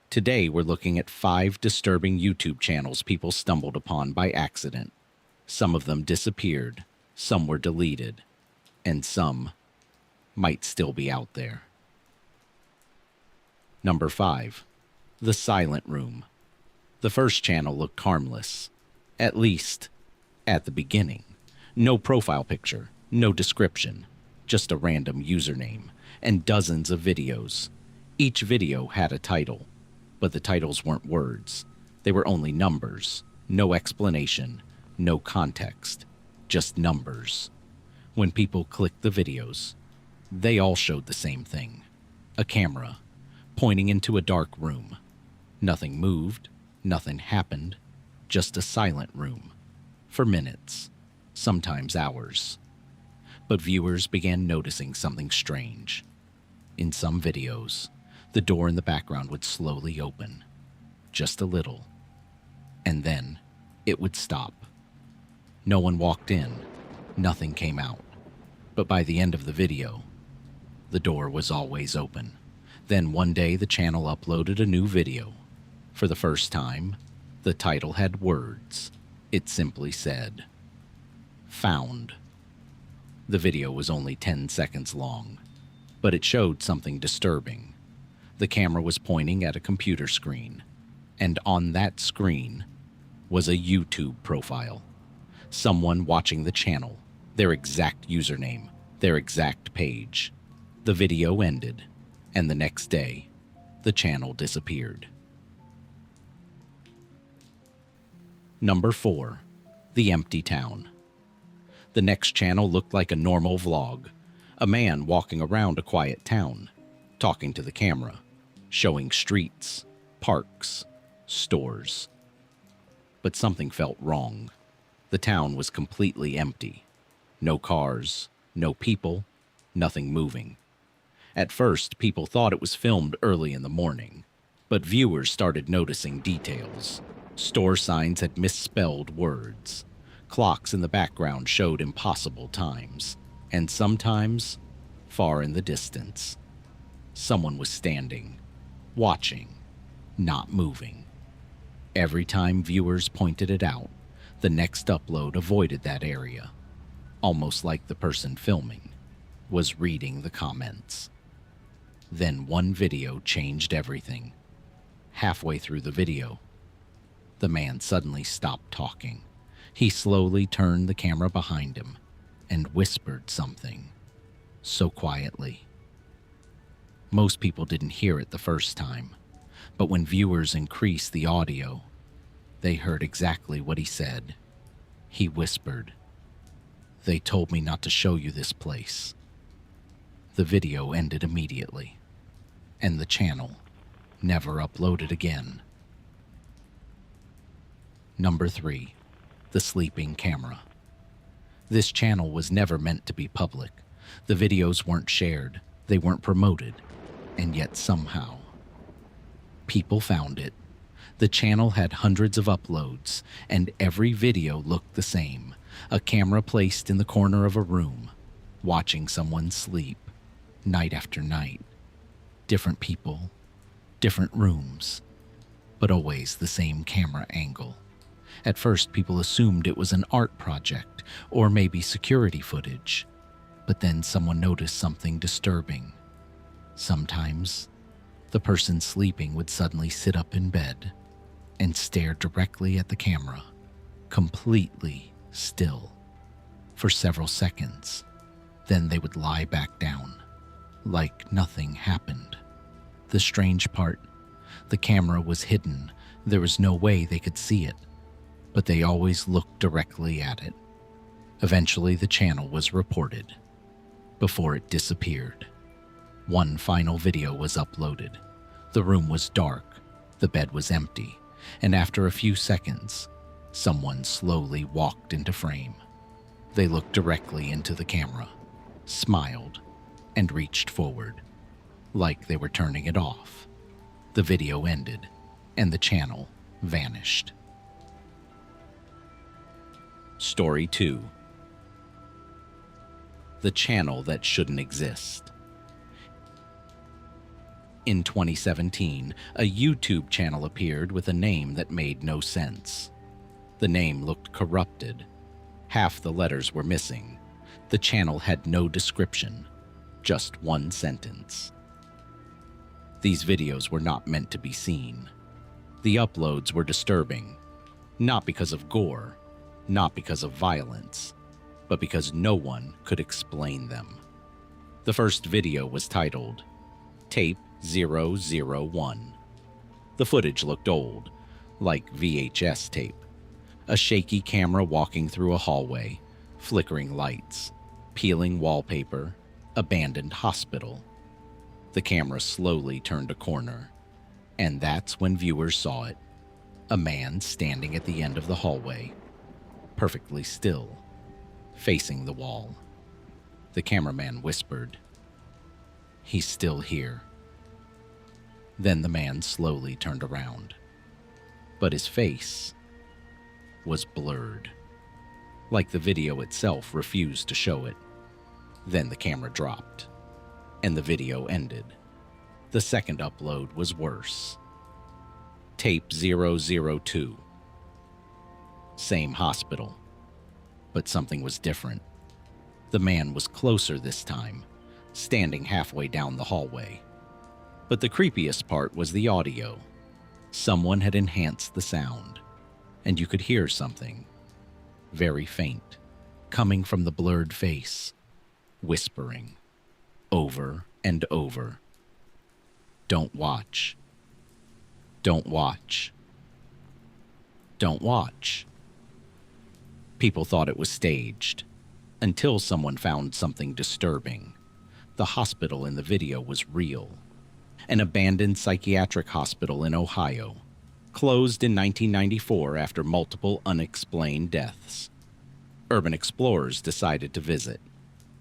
Today, we're looking at 5 disturbing YouTube channels people stumbled upon by accident. Some of them disappeared, some were deleted, and some might still be out there. Number 5. The Silent Room. The first channel looked harmless, at least at the beginning. No profile picture, no description, just a random username, and dozens of videos. Each video had a title, but the titles weren't words. They were only numbers, no explanation, no context, just numbers. When people clicked the videos, they all showed the same thing. A camera, pointing into a dark room. Nothing moved, nothing happened, just a silent room. For minutes, sometimes hours. But viewers began noticing something strange. In some videos, the door in the background would slowly open, just a little, and then it would stop. No one walked in, nothing came out. But by the end of the video, the door was always open. Then one day the channel uploaded a new video. For the first time, the title had words. It simply said, "Found." The video was only 10 seconds long, but it showed something disturbing. The camera was pointing at a computer screen, and on that screen was a YouTube profile. Someone watching the channel, their exact username, their exact page. The video ended, and the next day, the channel disappeared. Number 4. The Empty Town. The next channel looked like a normal vlog. A man walking around a quiet town, talking to the camera, showing streets, parks, stores. But something felt wrong. The town was completely empty. No cars, no people, nothing moving. At first, people thought it was filmed early in the morning, but viewers started noticing details. Store signs had misspelled words. Clocks in the background showed impossible times, and sometimes, far in the distance, someone was standing, watching, not moving. Every time viewers pointed it out, the next upload avoided that area, almost like the person filming was reading the comments. Then one video changed everything. Halfway through the video, the man suddenly stopped talking. He slowly turned the camera behind him and whispered something, so quietly. Most people didn't hear it the first time, but when viewers increased the audio, they heard exactly what he said. He whispered, "They told me not to show you this place." The video ended immediately, and the channel never uploaded again. Number 3. The Sleeping Camera. This channel was never meant to be public. The videos weren't shared, they weren't promoted, and yet somehow, people found it. The channel had hundreds of uploads, and every video looked the same. A camera placed in the corner of a room, watching someone sleep, night after night. Different people, different rooms, but always the same camera angle. At first, people assumed it was an art project, or maybe security footage. But then someone noticed something disturbing. Sometimes, the person sleeping would suddenly sit up in bed and stare directly at the camera, completely still, for several seconds. Then they would lie back down, like nothing happened. The strange part, the camera was hidden. There was no way they could see it, but they always looked directly at it. Eventually, the channel was reported before it disappeared. One final video was uploaded. The room was dark, the bed was empty, and after a few seconds, someone slowly walked into frame. They looked directly into the camera, smiled, and reached forward, like they were turning it off. The video ended, and the channel vanished. Story 2. The channel that shouldn't exist. In 2017, a YouTube channel appeared with a name that made no sense. The name looked corrupted. Half the letters were missing. The channel had no description, just one sentence. These videos were not meant to be seen. The uploads were disturbing, not because of gore, not because of violence, but because no one could explain them. The first video was titled Tape 001. The footage looked old, like VHS tape. A shaky camera walking through a hallway, flickering lights, peeling wallpaper, abandoned hospital. The camera slowly turned a corner, and that's when viewers saw it. A man standing at the end of the hallway, perfectly still, facing the wall. The cameraman whispered, "He's still here." Then the man slowly turned around, but his face was blurred, like the video itself refused to show it. Then the camera dropped, and the video ended. The second upload was worse. Tape 002. Same hospital, but something was different. The man was closer this time, standing halfway down the hallway. But the creepiest part was the audio. Someone had enhanced the sound, and you could hear something, very faint, coming from the blurred face, whispering, over and over, "Don't watch. Don't watch. Don't watch." People thought it was staged, until someone found something disturbing. The hospital in the video was real. An abandoned psychiatric hospital in Ohio, closed in 1994 after multiple unexplained deaths. Urban explorers decided to visit.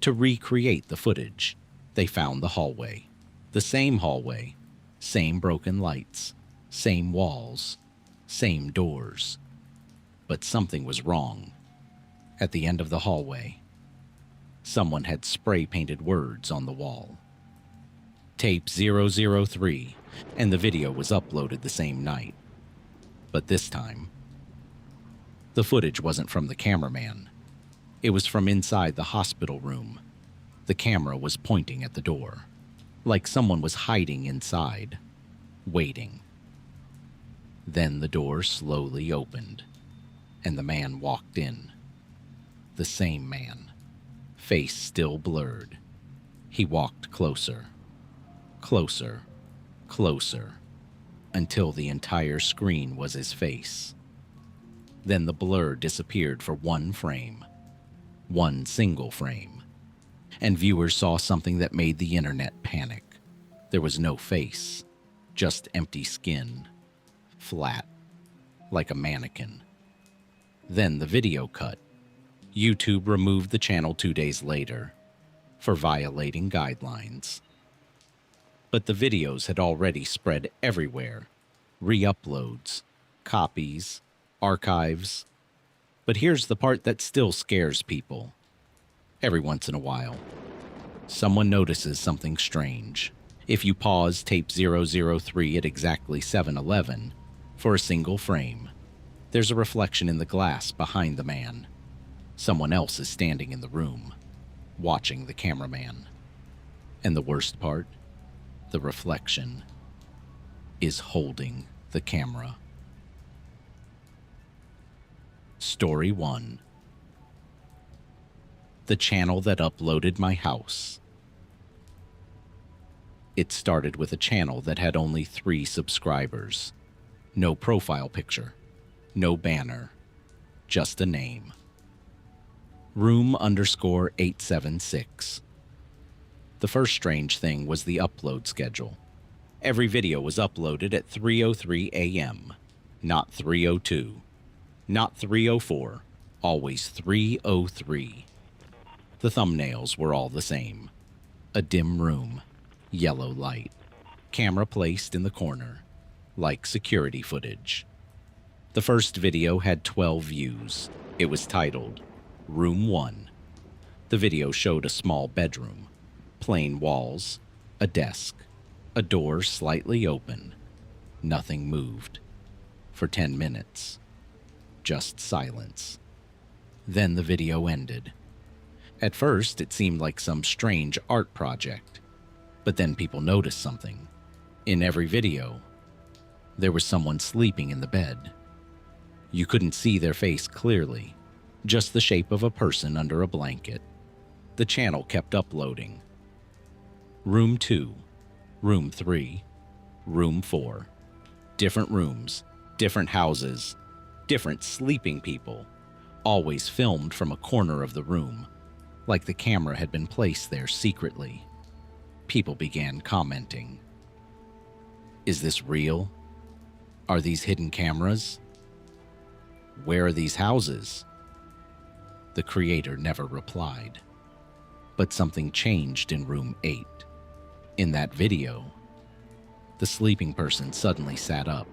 To recreate the footage, they found the hallway. The same hallway, same broken lights, same walls, same doors. But something was wrong. At the end of the hallway, someone had spray-painted words on the wall. Tape 003, and the video was uploaded the same night. But this time, the footage wasn't from the cameraman. It was from inside the hospital room. The camera was pointing at the door, like someone was hiding inside, waiting. Then the door slowly opened, and the man walked in. The same man, face still blurred. He walked closer, closer, closer, until the entire screen was his face. Then the blur disappeared for one frame, one single frame, and viewers saw something that made the internet panic. There was no face, just empty skin, flat, like a mannequin. Then the video cut. YouTube removed the channel 2 days later for violating guidelines. But the videos had already spread everywhere. Re-uploads, copies, archives. But here's the part that still scares people. Every once in a while, someone notices something strange. If you pause tape 003 at exactly 7:11 for a single frame, there's a reflection in the glass behind the man. Someone else is standing in the room, watching the cameraman. And the worst part? The reflection is holding the camera. Story 1. The channel that uploaded my house. It started with a channel that had only 3 subscribers. No profile picture, no banner, just a name. Room_876. The first strange thing was the upload schedule. Every video was uploaded at 3:03 a.m., not 3:02, not 3:04, always 3:03. The thumbnails were all the same. A dim room, yellow light, camera placed in the corner, like security footage. The first video had 12 views. It was titled Room 1. The video showed a small bedroom, plain walls, a desk, A door slightly open. Nothing moved. For 10 minutes. Just silence. Then the video ended. At first, it seemed like some strange art project. But then people noticed something. In every video, there was someone sleeping in the bed. You couldn't see their face clearly, just the shape of a person under a blanket. The channel kept uploading. Room 2, Room 3, Room 4. Different rooms, different houses, different sleeping people, always filmed from a corner of the room, like the camera had been placed there secretly. People began commenting. Is this real? Are these hidden cameras? Where are these houses? The creator never replied. But something changed in room 8. In that video, the sleeping person suddenly sat up,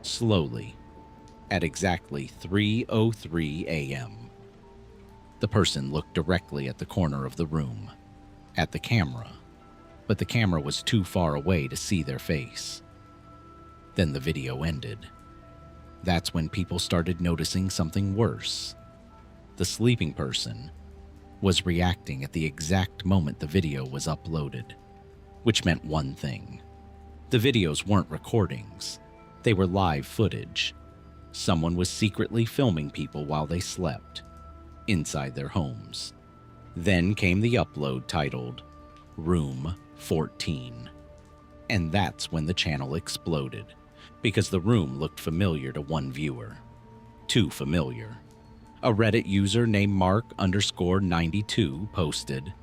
slowly, at exactly 3:03 a.m. The person looked directly at the corner of the room, at the camera, but the camera was too far away to see their face. Then the video ended. That's when people started noticing something worse. The sleeping person was reacting at the exact moment the video was uploaded, which meant one thing. The videos weren't recordings. They were live footage. Someone was secretly filming people while they slept, inside their homes. Then came the upload titled Room 14. And that's when the channel exploded, because the room looked familiar to one viewer. Too familiar. A Reddit user named Mark_92 posted,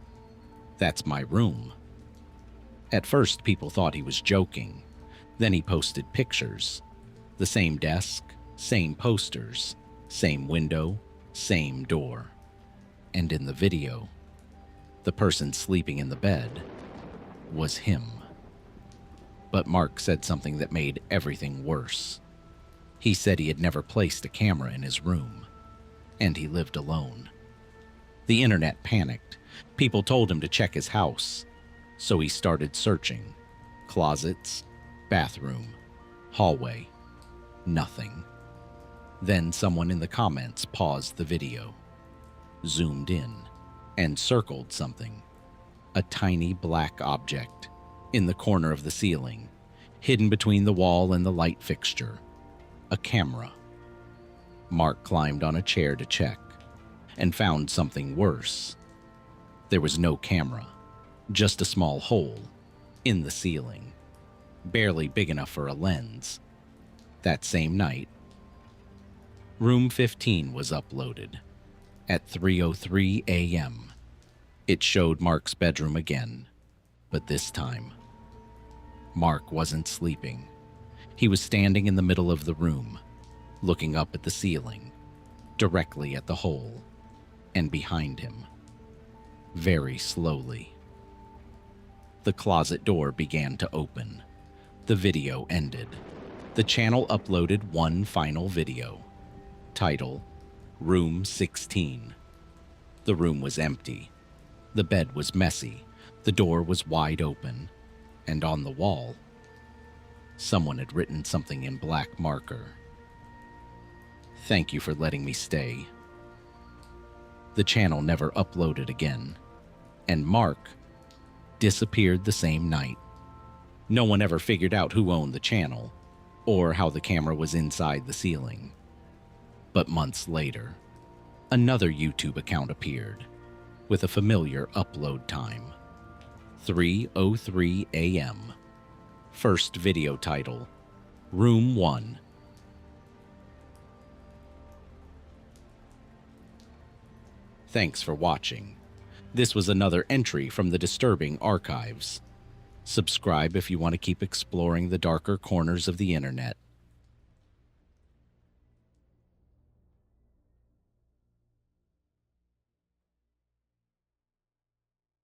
"That's my room." At first, people thought he was joking. Then he posted pictures. The same desk, same posters, same window, same door. And in the video, the person sleeping in the bed was him. But Mark said something that made everything worse. He said he had never placed a camera in his room, and he lived alone. The internet panicked. People told him to check his house, so he started searching. Closets, bathroom, hallway, nothing. Then someone in the comments paused the video, zoomed in, and circled something. A tiny black object in the corner of the ceiling, hidden between the wall and the light fixture. A camera. Mark climbed on a chair to check, and found something worse. There was no camera, just a small hole in the ceiling, barely big enough for a lens. That same night, Room 15 was uploaded at 3:03 a.m. It showed Mark's bedroom again, but this time, Mark wasn't sleeping. He was standing in the middle of the room, looking up at the ceiling, directly at the hole, and behind him, very slowly. The closet door began to open. The video ended. The channel uploaded one final video. Title, Room 16. The room was empty. The bed was messy. The door was wide open. And on the wall, someone had written something in black marker. "Thank you for letting me stay." The channel never uploaded again, and Mark disappeared the same night. No one ever figured out who owned the channel, or how the camera was inside the ceiling. But months later, another YouTube account appeared, with a familiar upload time. 3:03 a.m. First video title, Room 1. Thanks for watching. This was another entry from the disturbing archives. Subscribe if you want to keep exploring the darker corners of the internet.